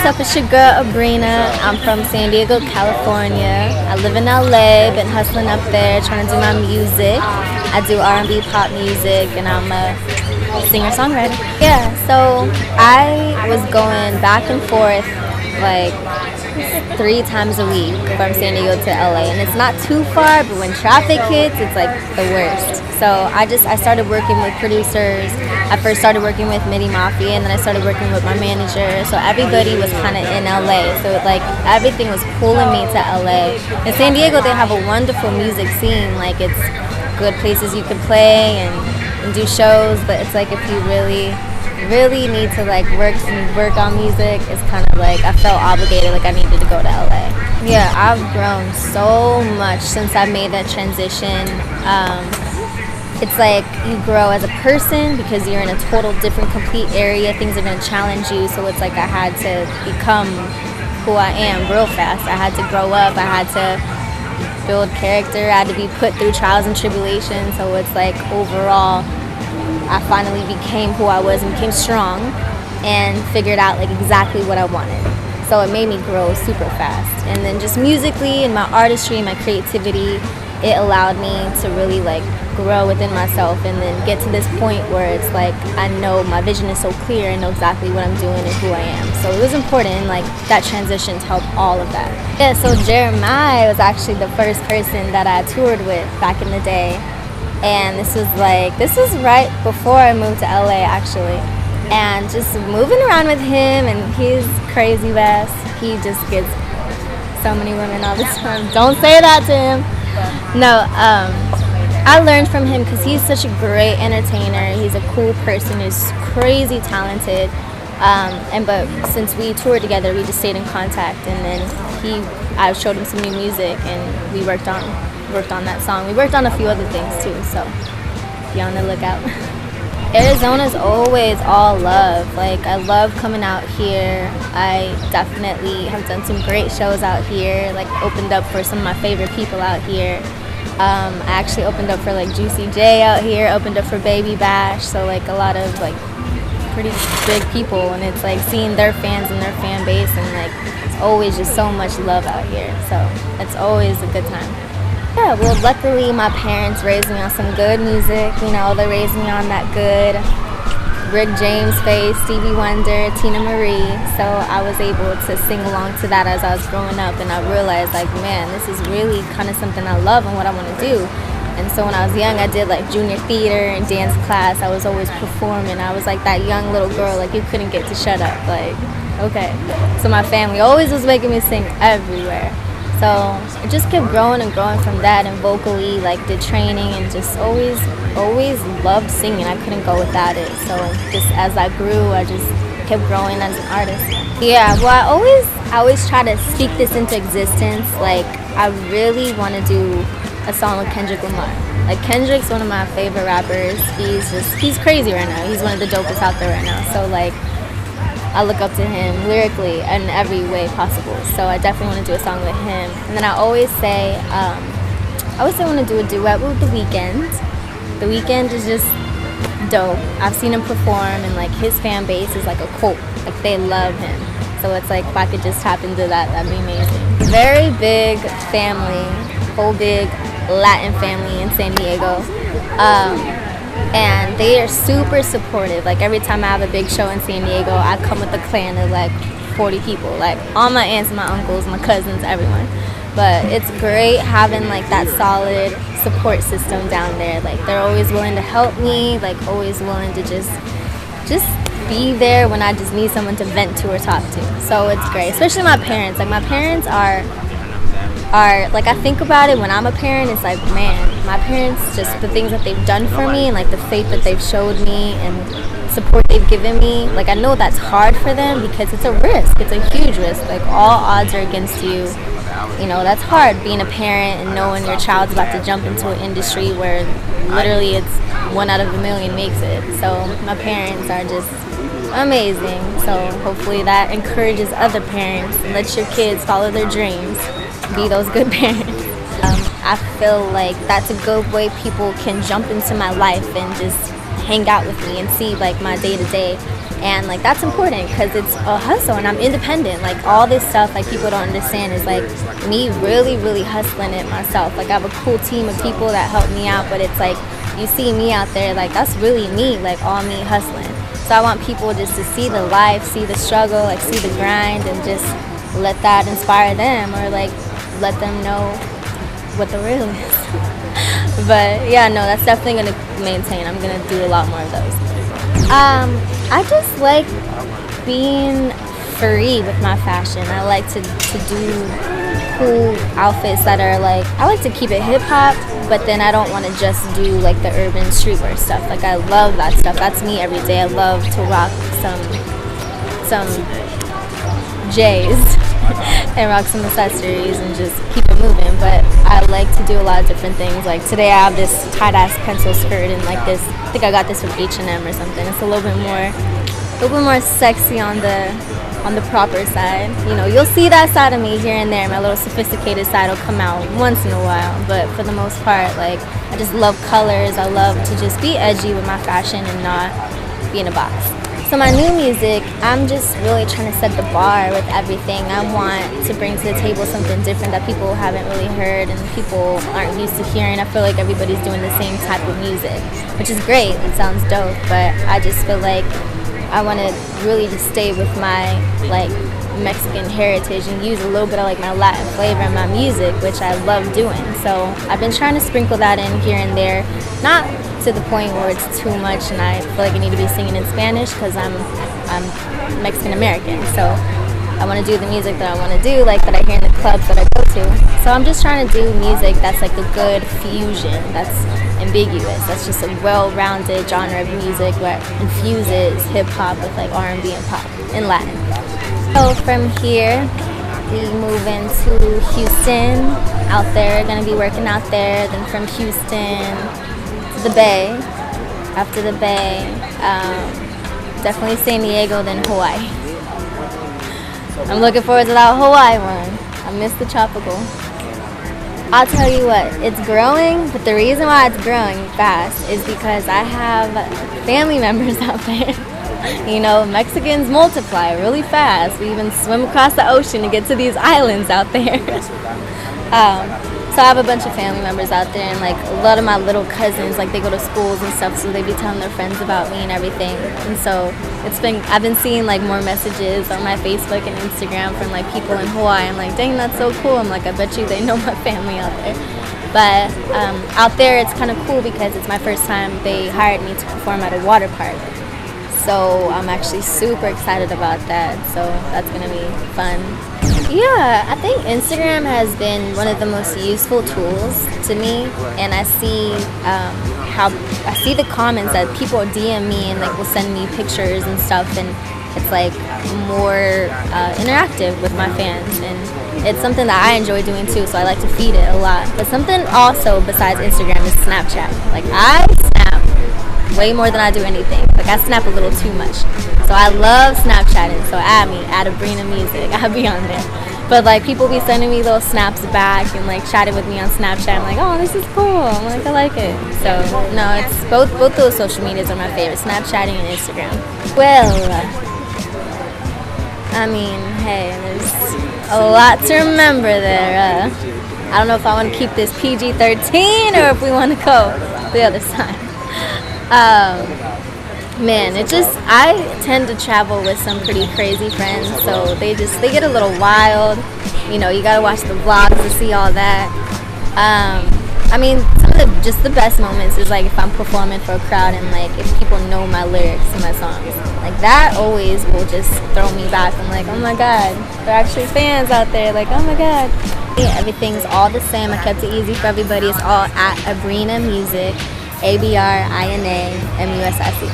up? It's your girl Abrina. I'm from San Diego, California. I live in LA, been hustling up there, trying to do my music. I do R&B pop music, and I'm a singer-songwriter. Yeah, so I was going back and forth like 3 times a week from San Diego to LA, and it's not too far, but when traffic hits, it's like the worst. So I started working with producers. I first started working with Midi Mafia, and then I started working with my manager. So everybody was kind of in LA. So like everything was pulling me to LA. In San Diego, they have a wonderful music scene. Like it's good places you can play and do shows. But it's like if you really need to like work on music, it's kind of like I felt obligated, like I needed to go to LA. Yeah, I've grown so much since I made that transition. It's like you grow as a person because you're in a total different, complete area. Things are going to challenge you. So it's like I had to become who I am real fast. I had to grow up. I had to build character. I had to be put through trials and tribulations. So it's like overall, I finally became who I was and became strong and figured out like exactly what I wanted. So it made me grow super fast. And then just musically and my artistry and my creativity, it allowed me to really like grow within myself and then get to this point where it's like I know my vision is so clear. I know exactly what I'm doing and who I am. So it was important, like that transition to help all of that. Yeah, so Jeremiah was actually the first person that I toured with back in the day. And this was right before I moved to LA actually. And just moving around with him, and he's crazy best. He just gets so many women all the time. Don't say that to him. No, I learned from him because he's such a great entertainer. He's a cool person. He's crazy talented. But since we toured together, we just stayed in contact. And then I showed him some new music, and we worked on that song. We worked on a few other things too. So be on the lookout. Arizona's always all love. Like I love coming out here. I definitely have done some great shows out here. Like opened up for some of my favorite people out here. I actually opened up for like Juicy J out here. Opened up for Baby Bash. So like a lot of like pretty big people, and it's like seeing their fans and their fan base, and like it's always just so much love out here. So it's always a good time. Yeah, well, luckily my parents raised me on some good music. You know, they raised me on that good Rick James face, Stevie Wonder, Tina Marie. So I was able to sing along to that as I was growing up, and I realized, like, man, this is really kind of something I love and what I want to do. And so when I was young, I did like junior theater and dance class. I was always performing. I was like that young little girl, like you couldn't get to shut up. Like, okay. So my family always was making me sing everywhere. So it just kept growing and growing from that, and vocally like did training and just always loved singing. I couldn't go without it. So just as I grew, I just kept growing as an artist. Yeah, well I always try to speak this into existence. Like I really want to do a song with Kendrick Lamar. Like Kendrick's one of my favorite rappers. He's crazy right now. He's one of the dopest out there right now. So like I look up to him lyrically in every way possible. So I definitely want to do a song with him. And then I always say I want to do a duet with The Weeknd. The Weeknd is just dope. I've seen him perform, and like his fan base is like a cult. Like they love him. So it's like if I could just tap into that, that'd be amazing. Very big family, whole big Latin family in San Diego. And they are super supportive. Like every time I have a big show in San Diego, I come with a clan of like 40 people, like all my aunts and my uncles, my cousins, everyone. But it's great having like that solid support system down there. Like they're always willing to help me, like always willing to just be there when I just need someone to vent to or talk to. So it's great, especially my parents. Like my parents are like, I think about it when I'm a parent, it's like, man, my parents, just the things that they've done for me and like the faith that they've showed me and support they've given me. Like I know that's hard for them because it's a risk. It's a huge risk. Like all odds are against you. You know, that's hard being a parent and knowing your child's about to jump into an industry where literally it's 1 out of a million makes it. So my parents are just amazing. So hopefully that encourages other parents and lets your kids follow their dreams. Be those good parents. I feel like that's a good way people can jump into my life and just hang out with me and see like my day-to-day. And like that's important because it's a hustle and I'm independent. Like all this stuff like people don't understand is like me really hustling it myself. Like I have a cool team of people that help me out, but it's like you see me out there, like that's really me, like all me hustling. So I want people just to see the life, see the struggle, like see the grind, and just let that inspire them or like let them know what the real is. But yeah, no, that's definitely gonna maintain. I'm gonna do a lot more of those. I just like being free with my fashion. I like to do cool outfits that are like, I like to keep it hip hop, but then I don't want to just do like the urban streetwear stuff. Like I love that stuff. That's me every day. I love to rock some J's and rock some accessories and just keep it moving. But I like to do a lot of different things. Like today I have this tight-ass pencil skirt and like this, I think I got this from H&M or something. It's a little bit more sexy on the proper side. You know, you'll see that side of me here and there. My little sophisticated side will come out once in a while, but for the most part, like I just love colors. I love to just be edgy with my fashion and not be in a box. So my new music, I'm just really trying to set the bar with everything. I want to bring to the table something different that people haven't really heard and people aren't used to hearing. I feel like everybody's doing the same type of music, which is great. It sounds dope, but I just feel like I want to really just stay with my like Mexican heritage and use a little bit of like my Latin flavor in my music, which I love doing. So I've been trying to sprinkle that in here and there, not to the point where it's too much and I feel like I need to be singing in Spanish because I'm Mexican American. So I want to do the music that I want to do, like that I hear in the clubs that I go to. So I'm just trying to do music that's like a good fusion, that's ambiguous, that's just a well-rounded genre of music that infuses hip-hop with like R&B and pop and Latin. So from here, we move into Houston. Out there, gonna be working out there. Then from Houston to the Bay. After the Bay, definitely San Diego, then Hawaii. I'm looking forward to that Hawaii one. I miss the tropical. I'll tell you what, it's growing, but the reason why it's growing fast is because I have family members out there. You know, Mexicans multiply really fast. We even swim across the ocean to get to these islands out there. So I have a bunch of family members out there, and like a lot of my little cousins, like they go to schools and stuff, so they be telling their friends about me and everything. And so I've been seeing like more messages on my Facebook and Instagram from like people in Hawaii. I'm like, dang, that's so cool. I'm like, I bet you they know my family out there. But out there it's kind of cool because it's my first time they hired me to perform at a water park. So I'm actually super excited about that. So that's gonna be fun. Yeah, I think Instagram has been one of the most useful tools to me, and I see the comments that people DM me and like will send me pictures and stuff, and it's like more interactive with my fans, and it's something that I enjoy doing too. So I like to feed it a lot. But something also besides Instagram is Snapchat. Like I snap way more than I do anything. Like I snap a little too much. So I love Snapchatting. So add me, add Abrina Music. I'll be on there. But like people be sending me little snaps back and like chatting with me on Snapchat. I'm like, oh, this is cool. I'm like, I like it. So no, it's both those social medias are my favorite, Snapchatting and Instagram. Well, I mean, hey, there's a lot to remember there. I don't know if I want to keep this PG-13 or if we want to go the other side. Man, I tend to travel with some pretty crazy friends, so they get a little wild. You know, you gotta watch the vlogs to see all that. I mean, some of the best moments is like if I'm performing for a crowd and like if people know my lyrics to my songs. Like that always will just throw me back. I'm like, oh my god, they're actually fans out there. Like, oh my god. Yeah, everything's all the same. I kept it easy for everybody. It's all at Abrina Music. ABRINA MUSIC.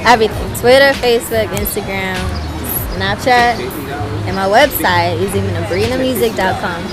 Everything. Twitter, Facebook, Instagram, Snapchat, and my website is even abrinamusic.com.